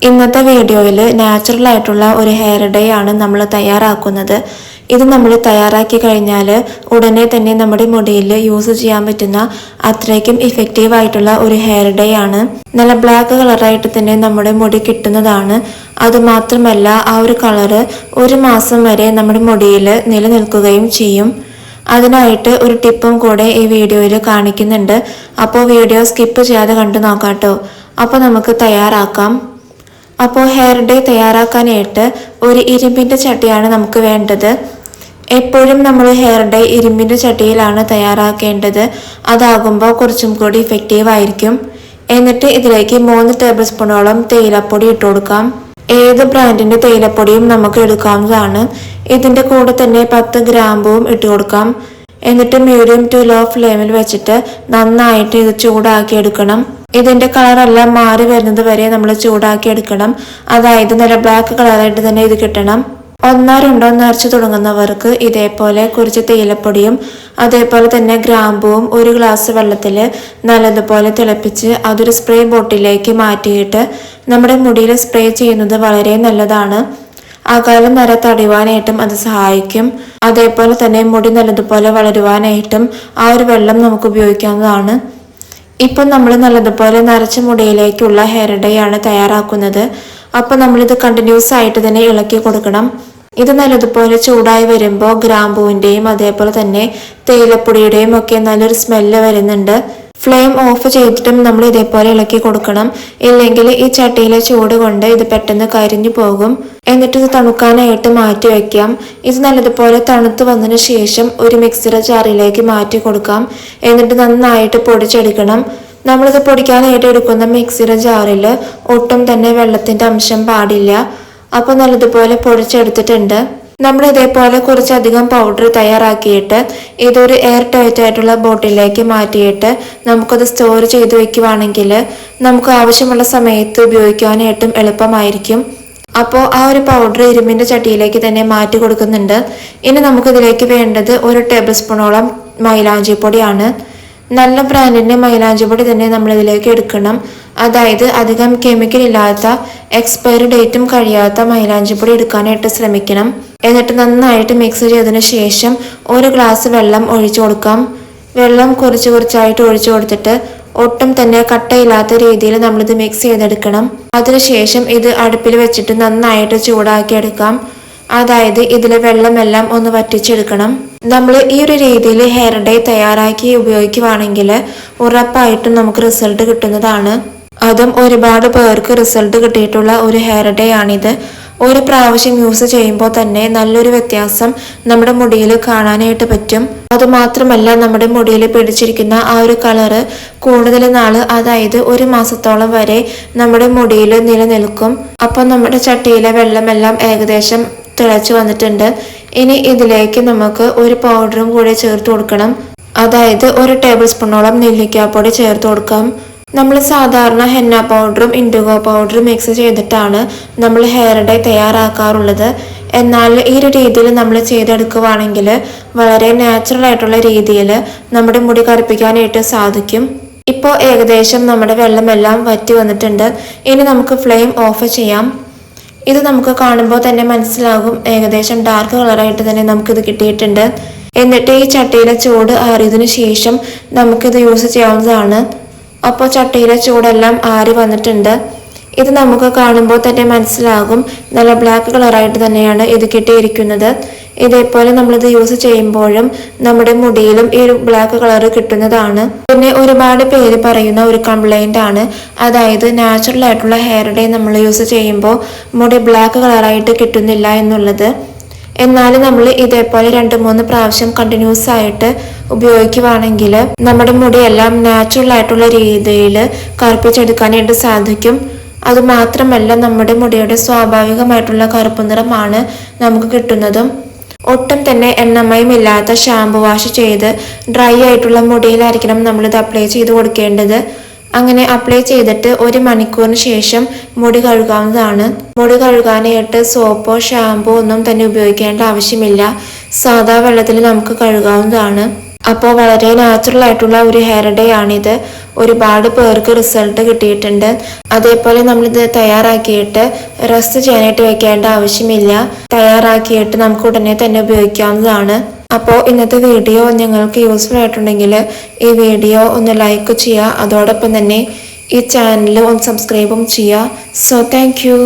ഇന്നത്തെ വീഡിയോയിൽ നാച്ചുറൽ ആയിട്ടുള്ള ഒരു ഹെയർ ഡേ ആണ് നമ്മൾ തയ്യാറാക്കുന്നത്. ഇത് നമ്മൾ തയ്യാറാക്കി കഴിഞ്ഞാൽ ഉടനെ തന്നെ നമ്മുടെ മുടിയിൽ യൂസ് ചെയ്യാൻ പറ്റുന്ന അത്രയ്ക്കും ഇഫക്റ്റീവ് ആയിട്ടുള്ള ഒരു ഹെയർ ഡേ ആണ്. നല്ല ബ്ലാക്ക് കളറായിട്ട് തന്നെ നമ്മുടെ മുടി കിട്ടുന്നതാണ്. അതുമാത്രമല്ല ആ ഒരു കളറ് ഒരു മാസം വരെ നമ്മുടെ മുടിയിൽ നിലനിൽക്കുകയും ചെയ്യും. അതിനായിട്ട് ഒരു ടിപ്പും കൂടെ ഈ വീഡിയോയിൽ കാണിക്കുന്നുണ്ട്. അപ്പോൾ വീഡിയോ സ്കിപ്പ് ചെയ്യാതെ കണ്ടു നോക്കാട്ടോ. അപ്പോൾ നമുക്ക് തയ്യാറാക്കാം. അപ്പോൾ ഹെയർ ഡേ തയ്യാറാക്കാനായിട്ട് ഒരു ഇരുമ്പിൻ്റെ ചട്ടിയാണ് നമുക്ക് വേണ്ടത്. എപ്പോഴും നമ്മൾ ഹെയർ ഡേ ഇരുമ്പിൻ്റെ ചട്ടിയിലാണ് തയ്യാറാക്കേണ്ടത്. അതാകുമ്പോൾ കുറച്ചും കൂടി ഇഫക്റ്റീവ് ആയിരിക്കും. എന്നിട്ട് ഇതിലേക്ക് 3 ടേബിൾ സ്പൂണോളം തേയിലപ്പൊടി ഇട്ട് കൊടുക്കാം. ഏത് ബ്രാൻഡിൻ്റെ തേയിലപ്പൊടിയും നമുക്ക് എടുക്കാവുന്നതാണ്. ഇതിൻ്റെ കൂടെ തന്നെ 10 ഗ്രാമ്പുവും ഇട്ട് കൊടുക്കാം. എന്നിട്ട് മീഡിയം ടു ലോ ഫ്ലെയിമിൽ വെച്ചിട്ട് നന്നായിട്ട് ഇത് ചൂടാക്കി എടുക്കണം. ഇതിന്റെ കളറെല്ലാം മാറി വരുന്നത് വരെ നമ്മൾ ചൂടാക്കി എടുക്കണം. അതായത് നല്ല ബ്ലാക്ക് കളറായിട്ട് തന്നെ ഇത് കിട്ടണം. 1-2 നിറച്ച് തുടങ്ങുന്നവർക്ക് ഇതേപോലെ കുറച്ച് തേയിലപ്പൊടിയും അതേപോലെ തന്നെ ഗ്രാമ്പുവും 1 ഗ്ലാസ് വെള്ളത്തിൽ നല്ലതുപോലെ തിളപ്പിച്ച് അതൊരു സ്പ്രേ ബോട്ടിലേക്ക് മാറ്റിയിട്ട് നമ്മുടെ മുടിയിൽ സ്പ്രേ ചെയ്യുന്നത് വളരെ നല്ലതാണ്. അകാലം നര തടയുവാനായിട്ടും അത് സഹായിക്കും. അതേപോലെ തന്നെ മുടി നല്ലതുപോലെ വളരുവാനായിട്ടും ആ ഒരു വെള്ളം നമുക്ക് ഉപയോഗിക്കാവുന്നതാണ്. ഇപ്പം നമ്മൾ നല്ലതുപോലെ നരച്ച മുടിയിലേക്കുള്ള ഹെയർ ഡേ ആണ് തയ്യാറാക്കുന്നത്. അപ്പം നമ്മളിത് കണ്ടിന്യൂസ് ആയിട്ട് തന്നെ ഇളക്കി കൊടുക്കണം. ഇത് നല്ലതുപോലെ ചൂടായി വരുമ്പോൾ ഗ്രാമ്പൂവിൻ്റെയും അതേപോലെ തന്നെ തേയിലപ്പൊടിയുടെയും ഒക്കെ നല്ലൊരു സ്മെല്ല് വരുന്നുണ്ട്. ഫ്ലെയിം ഓഫ് ചെയ്തിട്ടും നമ്മൾ ഇതേപോലെ ഇളക്കി കൊടുക്കണം. ഇല്ലെങ്കിൽ ഈ ചട്ടിയിലെ ചൂട് കൊണ്ട് ഇത് പെട്ടെന്ന് കരിഞ്ഞു പോകും. എന്നിട്ട് ഇത് തണുക്കാനായിട്ട് മാറ്റി വയ്ക്കാം. ഇത് നല്ലതുപോലെ തണുത്ത് വന്നതിന് ശേഷം ഒരു മിക്സിയുടെ ജാറിലേക്ക് മാറ്റി കൊടുക്കാം. എന്നിട്ട് നന്നായിട്ട് പൊടിച്ചെടുക്കണം. നമ്മളിത് പൊടിക്കാനായിട്ട് എടുക്കുന്ന മിക്സിയുടെ ജാറിൽ ഒട്ടും തന്നെ വെള്ളത്തിൻ്റെ അംശം പാടില്ല. അപ്പോൾ നല്ലതുപോലെ പൊടിച്ചെടുത്തിട്ടുണ്ട്. നമ്മൾ ഇതേപോലെ കുറച്ചധികം പൗഡർ തയ്യാറാക്കിയിട്ട് ഇതൊരു എയർ ടൈറ്റ് ആയിട്ടുള്ള ബോട്ടിലേക്ക് മാറ്റിയിട്ട് നമുക്കത് സ്റ്റോർ ചെയ്ത് വെക്കുവാണെങ്കിൽ നമുക്ക് ആവശ്യമുള്ള സമയത്ത് ഉപയോഗിക്കാനായിട്ടും എളുപ്പമായിരിക്കും. അപ്പോൾ ആ ഒരു പൗഡർ ഇരുമ്പിൻ്റെ ചട്ടിയിലേക്ക് തന്നെ മാറ്റി കൊടുക്കുന്നുണ്ട്. ഇനി നമുക്കിതിലേക്ക് വേണ്ടത് 1 ടേബിൾ സ്പൂണോളം മൈലാഞ്ചി പൊടിയാണ്. നല്ല ബ്രാൻഡിൻ്റെ മൈലാഞ്ചി പൊടി തന്നെ നമ്മളിതിലേക്ക് എടുക്കണം. അതായത് അധികം കെമിക്കൽ ഇല്ലാത്ത എക്സ്പയറി ഡേറ്റും കഴിയാത്ത മൈലാഞ്ചി പൊടി എടുക്കാനായിട്ട് ശ്രമിക്കണം. എന്നിട്ട് നന്നായിട്ട് മിക്സ് ചെയ്തതിന് ശേഷം 1 ഗ്ലാസ് വെള്ളം ഒഴിച്ചു കൊടുക്കാം. വെള്ളം കുറച്ചായിട്ട് ഒഴിച്ചു കൊടുത്തിട്ട് ഒട്ടും തന്നെ കട്ടയില്ലാത്ത രീതിയിൽ നമ്മളിത് മിക്സ് ചെയ്തെടുക്കണം. അതിനുശേഷം ഇത് അടുപ്പിൽ വെച്ചിട്ട് നന്നായിട്ട് ചൂടാക്കി എടുക്കാം. അതായത് ഇതിലെ വെള്ളമെല്ലാം ഒന്ന് വറ്റിച്ചെടുക്കണം. നമ്മൾ ഈ ഒരു രീതിയിൽ ഹെയർ ഡേ തയ്യാറാക്കി ഉപയോഗിക്കുവാണെങ്കിൽ ഉറപ്പായിട്ടും നമുക്ക് റിസൾട്ട് കിട്ടുന്നതാണ്. അതും ഒരുപാട് പേർക്ക് റിസൾട്ട് കിട്ടിയിട്ടുള്ള ഒരു ഹെയർ ഡേ ആണിത്. ഒരു പ്രാവശ്യം യൂസ് ചെയ്യുമ്പോൾ തന്നെ നല്ലൊരു വ്യത്യാസം നമ്മുടെ മുടിയിൽ കാണാനായിട്ട് പറ്റും. അതുമാത്രമല്ല നമ്മുടെ മുടിയിൽ പിടിച്ചിരിക്കുന്ന ആ ഒരു കളറ് കൂടുതൽ നാള്, അതായത് 1 മാസത്തോളം വരെ നമ്മുടെ മുടിയിൽ നിലനിൽക്കും. അപ്പം നമ്മുടെ ചട്ടിയിലെ വെള്ളമെല്ലാം ഏകദേശം തിളച്ചു വന്നിട്ടുണ്ട്. ഇനി ഇതിലേക്ക് നമുക്ക് ഒരു പൗഡറും കൂടി ചേർത്ത് കൊടുക്കണം. അതായത് 1 ടേബിൾ സ്പൂണോളം നെല്ലിക്കാപ്പൊടി ചേർത്ത് കൊടുക്കാം. നമ്മൾ സാധാരണ ഹെന്ന പൗഡറും ഇൻഡിഗോ പൗഡറും മിക്സ് ചെയ്തിട്ടാണ് നമ്മൾ ഹെയർ ഡേ തയ്യാറാക്കാറുള്ളത്. എന്നാൽ ഈ ഒരു രീതിയിൽ നമ്മൾ ചെയ്തെടുക്കുവാണെങ്കിൽ വളരെ നാച്ചുറൽ ആയിട്ടുള്ള രീതിയിൽ നമ്മുടെ മുടി കറുപ്പിക്കാനായിട്ട് സാധിക്കും. ഇപ്പോൾ ഏകദേശം നമ്മുടെ വെള്ളമെല്ലാം വറ്റി വന്നിട്ടുണ്ട്. ഇനി നമുക്ക് ഫ്ലെയിം ഓഫ് ചെയ്യാം. ഇത് നമുക്ക് കാണുമ്പോൾ തന്നെ മനസ്സിലാകും, ഏകദേശം ഡാർക്ക് കളറായിട്ട് തന്നെ നമുക്കിത് കിട്ടിയിട്ടുണ്ട്. എന്നിട്ട് ഈ ചട്ടിയിലെ ചൂട് ആറിയതിനു ശേഷം നമുക്കിത് യൂസ് ചെയ്യാവുന്നതാണ്. അപ്പോൾ ചട്ടിയിലെ ചൂടെല്ലാം ആറി വന്നിട്ടുണ്ട്. ഇത് നമുക്ക് കാണുമ്പോൾ തന്നെ മനസ്സിലാകും, നല്ല ബ്ലാക്ക് കളറായിട്ട് തന്നെയാണ് ഇത് കിട്ടിയിരിക്കുന്നത്. ഇതേപോലെ നമ്മളിത് യൂസ് ചെയ്യുമ്പോഴും നമ്മുടെ മുടിയിലും ഈ ഒരു ബ്ലാക്ക് കളർ കിട്ടുന്നതാണ്. പിന്നെ ഒരുപാട് പേര് പറയുന്ന ഒരു കംപ്ലൈൻ്റ് ആണ്, അതായത് നാച്ചുറൽ ആയിട്ടുള്ള ഹെയർ ഡേ നമ്മൾ യൂസ് ചെയ്യുമ്പോൾ മുടി ബ്ലാക്ക് കളറായിട്ട് കിട്ടുന്നില്ല എന്നുള്ളത്. എന്നാൽ നമ്മൾ ഇതേപോലെ 2-3 പ്രാവശ്യം കണ്ടിന്യൂസ് ആയിട്ട് ഉപയോഗിക്കുവാണെങ്കിൽ നമ്മുടെ മുടിയെല്ലാം നാച്ചുറൽ ആയിട്ടുള്ള രീതിയിൽ കറുപ്പിച്ചെടുക്കാനായിട്ട് സാധിക്കും. അതുമാത്രമല്ല നമ്മുടെ മുടിയുടെ സ്വാഭാവികമായിട്ടുള്ള കറുപ്പ് നിറമാണ് നമുക്ക് കിട്ടുന്നതും. ഒട്ടും തന്നെ എണ്ണമയം ഇല്ലാത്ത ഷാമ്പു വാഷ് ചെയ്ത് ഡ്രൈ ആയിട്ടുള്ള മുടിയിലായിരിക്കണം നമ്മളിത് അപ്ലൈ ചെയ്ത് കൊടുക്കേണ്ടത്. അങ്ങനെ അപ്ലൈ ചെയ്തിട്ട് 1 മണിക്കൂറിന് ശേഷം മുടി കഴുകാവുന്നതാണ്. മുടി കഴുകാനായിട്ട് സോപ്പോ ഷാമ്പോ ഒന്നും തന്നെ ഉപയോഗിക്കേണ്ട ആവശ്യമില്ല. സാധാ വെള്ളത്തിൽ നമുക്ക് കഴുകാവുന്നതാണ്. അപ്പോൾ വളരെ നാച്ചുറൽ ആയിട്ടുള്ള ഒരു ഹെയർ ഡേ ആണിത്. ഒരുപാട് പേർക്ക് റിസൾട്ട് കിട്ടിയിട്ടുണ്ട്. അതേപോലെ നമ്മളിത് തയ്യാറാക്കിയിട്ട് റെസ്റ്റ് ചെയ്യാനായിട്ട് വെക്കേണ്ട ആവശ്യമില്ല. തയ്യാറാക്കിയിട്ട് നമുക്ക് ഉടനെ തന്നെ ഉപയോഗിക്കാവുന്നതാണ്. അപ്പോൾ ഇന്നത്തെ വീഡിയോ നിങ്ങൾക്ക് യൂസ്ഫുൾ ആയിട്ടുണ്ടെങ്കിൽ ഈ വീഡിയോ ഒന്ന് ലൈക്ക് ചെയ്യുക. അതോടൊപ്പം തന്നെ ഈ ചാനൽ ഒന്ന് സബ്സ്ക്രൈബും ചെയ്യുക. So thank you.